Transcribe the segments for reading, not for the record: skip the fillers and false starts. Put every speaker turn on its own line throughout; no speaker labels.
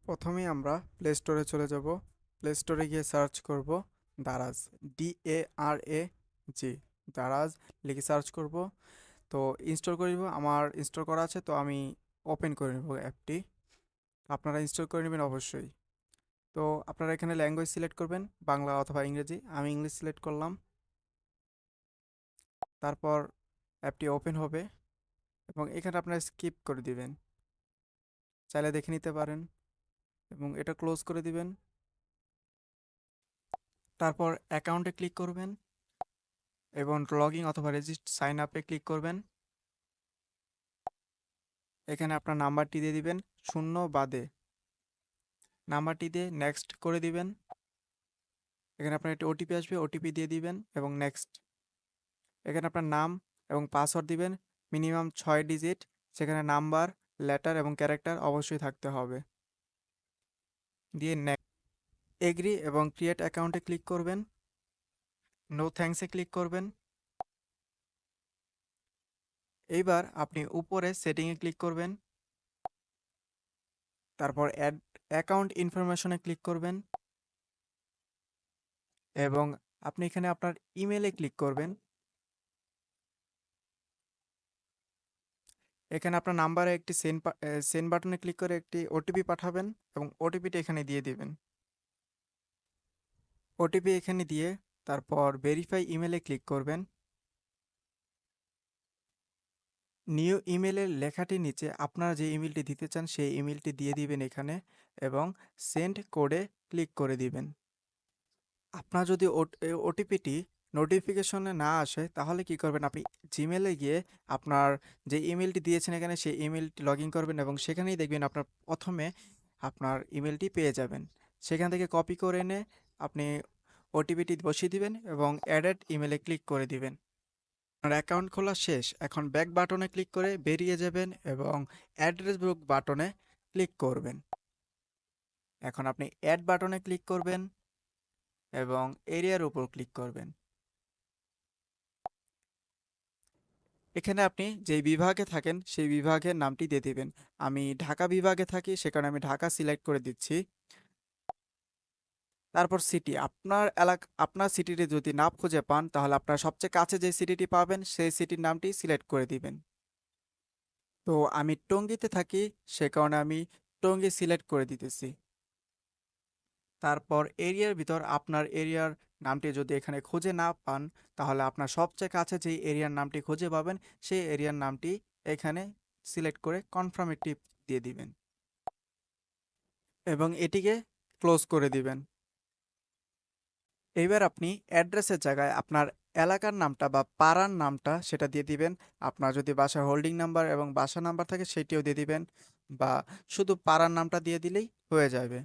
প্রথমেই আমরা প্লে স্টোরে চলে যাব। প্লে স্টোরে গিয়ে সার্চ করব দারাজ, DARAG, দারাজ লিখে সার্চ করব। তো ইনস্টল করে নিব, আমার ইনস্টল করা আছে, তো আমি ওপেন করে নেব অ্যাপটি। আপনারা ইনস্টল করে নেবেন অবশ্যই। তো আপনারা এখানে ল্যাঙ্গুয়েজ সিলেক্ট করবেন, বাংলা অথবা ইংরেজি। আমি ইংলিশ সিলেক্ট করলাম। তারপর অ্যাপটি ওপেন হবে এবং এখানে আপনারা স্কিপ করে দিবেন, চাইলে দেখে নিতে পারেন, এবং এটা ক্লোজ করে দিবেন। তারপর অ্যাকাউন্টে ক্লিক করবেন এবং লগ ইন অথবা সাইন আপে ক্লিক করবেন। এখানে আপনার নাম্বারটি দিয়ে দিবেন, শূন্য বাদে নাম্বারটি দিয়ে নেক্সট করে দিবেন। এখানে আপনার একটি ওটিপি আসবে, ওটিপি দিয়ে দিবেন এবং নেক্সট। এখানে আপনার নাম এবং পাসওয়ার্ড দিবেন, মিনিমাম 6 ডিজিট। সেখানে নাম্বার, লেটার এবং ক্যারেক্টার অবশ্যই থাকতে হবে। দিয়ে নেক্সট, এগ্রি এবং ক্রিয়েট অ্যাকাউন্টে ক্লিক করবেন। নো থ্যাঙ্কসে ক্লিক করবেন। এইবার আপনি উপরে সেটিংয়ে ক্লিক করবেন। তারপর অ্যাড অ্যাকাউন্ট ইনফরমেশনে ক্লিক করবেন এবং আপনি এখানে আপনার ইমেলে ক্লিক করবেন। এখানে আপনার নাম্বারে একটি সেন্ড বাটনে ক্লিক করে একটি ওটিপি পাঠাবেন এবং ওটিপিটা এখানে দিয়ে দিবেন। ওটিপি এখানে দিয়ে তারপর ভেরিফাই ইমেলে ক্লিক করবেন। নিউ ইমেলের লেখাটির নিচে আপনারা যে ইমেলটি দিতে চান সেই ইমেলটি দিয়ে দিবেন এখানে এবং সেন্ড কোডে ক্লিক করে দিবেন। আপনার যদি ওটিপিটি নোটিফিকেশনে না আসে তাহলে কি করবেন, আপনি জিমেলে গিয়ে আপনার যে ইমেলটি দিয়েছেন এখানে সেই ইমেলটি লগ ইন করবেন এবং সেখানেই দেখবেন আপনার প্রথমে আপনার ইমেলটি পেয়ে যাবেন। সেখান থেকে কপি করে এনে আপনি ওটিপিটি বসিয়ে দিবেন এবং অ্যাডেড ইমেলে ক্লিক করে দিবেন। আপনার অ্যাকাউন্ট খোলা শেষ। এখন ব্যাক বাটনে ক্লিক করে বেরিয়ে যাবেন এবং অ্যাড্রেস বুক বাটনে ক্লিক করবেন। এখন আপনি অ্যাড বাটনে ক্লিক করবেন এবং এরিয়ার উপর ক্লিক করবেন। এখানে আপনি যেই বিভাগে থাকেন সেই বিভাগের নামটি দিয়ে দিবেন। আমি ঢাকা বিভাগে থাকি, সে কারণে আমি ঢাকা সিলেক্ট করে দিচ্ছি। তারপর সিটি, আপনার আপনার সিটিটি যদি না খুঁজে পান তাহলে আপনার সবচেয়ে কাছে যে সিটিটি পাবেন সেই সিটির নামটি সিলেক্ট করে দিবেন। তো আমি টঙ্গীতে থাকি, সে কারণে আমি টঙ্গী সিলেক্ট করে দিতেছি। তারপর এরিয়ার ভিতর আপনার এরিয়ার নামটি যদি এখানে খুঁজে না পান তাহলে আপনার সবচেয়ে কাছে যেই এরিয়ার নামটি খুঁজে পাবেন সেই এরিয়ার নামটি এখানে সিলেক্ট করে কনফার্মে টিপ দিয়ে দিবেন এবং এটিকে ক্লোজ করে দিবেন। এবার আপনি অ্যাড্রেসের জায়গায় আপনার এলাকার নামটা বা পাড়ার নামটা সেটা দিয়ে দিবেন। আপনার যদি বাসার হোল্ডিং নাম্বার এবং বাসা নাম্বার থাকে সেটিও দিয়ে দিবেন, বা শুধু পাড়ার নামটা দিয়ে দিলেই হয়ে যাবে।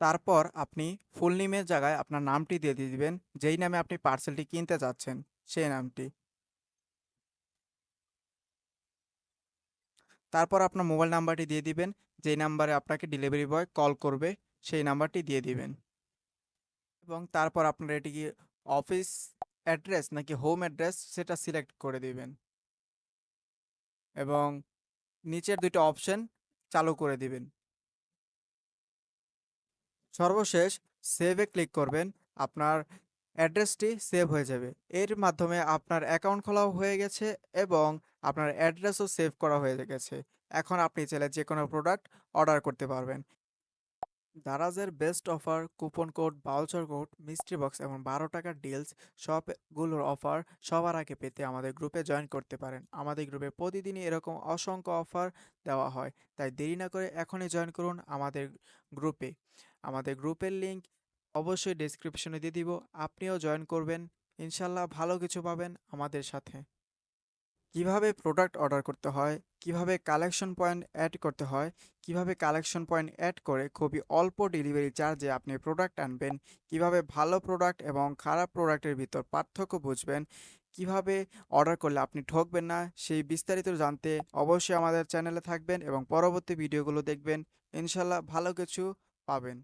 তারপর আপনি ফুল নেমের জায়গায় আপনার নামটি দিয়ে দিবেন, যেই নামে আপনি পার্সেলটি কিনতে যাচ্ছেন সেই নামটি। তারপর আপনার মোবাইল নাম্বারটি দিয়ে দিবেন, যেই নাম্বারে আপনাকে ডেলিভারি বয় কল করবে সেই নাম্বারটি দিয়ে দিবেন। এবং তারপর আপনার এটিকে অফিস অ্যাড্রেস নাকি হোম অ্যাড্রেস সেটা সিলেক্ট করে দিবেন এবং নিচের দুটো অপশন চালু করে দিবেন। সর্বশেষ সেভে ক্লিক করবেন, আপনার অ্যাড্রেসটি সেভ হয়ে যাবে। এর মাধ্যমে আপনার অ্যাকাউন্ট খোলাও হয়ে গেছে এবং আপনার অ্যাড্রেসও সেভ করা হয়ে গেছে। এখন আপনি চাইলে যে কোনো প্রোডাক্ট অর্ডার করতে পারবেন। দারাজের best offer, coupon code, voucher code, mystery box এবং 12 টাকার ডিলস সবগুলোর অফার সবার আগে পেতে আমাদের গ্রুপে জয়েন করতে পারেন। আমাদের গ্রুপে প্রতিদিনই এরকম অসংখ্য অফার দেওয়া হয়, তাই দেরি না করে এখনই জয়েন করুন আমাদের গ্রুপে। আমাদের গ্রুপের লিংক অবশ্যই ডেসক্রিপশনে দিয়ে দিব, আপনিও জয়েন করবেন। ইনশাল্লাহ ভালো কিছু পাবেন আমাদের সাথে। কিভাবে প্রোডাক্ট অর্ডার করতে হয়, কিভাবে কালেকশন পয়েন্ট অ্যাড করতে হয়, কিভাবে কালেকশন পয়েন্ট অ্যাড করে খুবই অল্প ডেলিভারি চার্জে আপনি প্রোডাক্ট আনবেন, কিভাবে ভালো প্রোডাক্ট এবং খারাপ প্রোডাক্টের ভিতর পার্থক্য বুঝবেন, কিভাবে অর্ডার করলে আপনি ঠকবেন না, সেই বিস্তারিত জানতে অবশ্যই আমাদের চ্যানেলে থাকবেন এবং পরবর্তী ভিডিওগুলো দেখবেন। ইনশাল্লাহ ভালো কিছু পাবেন।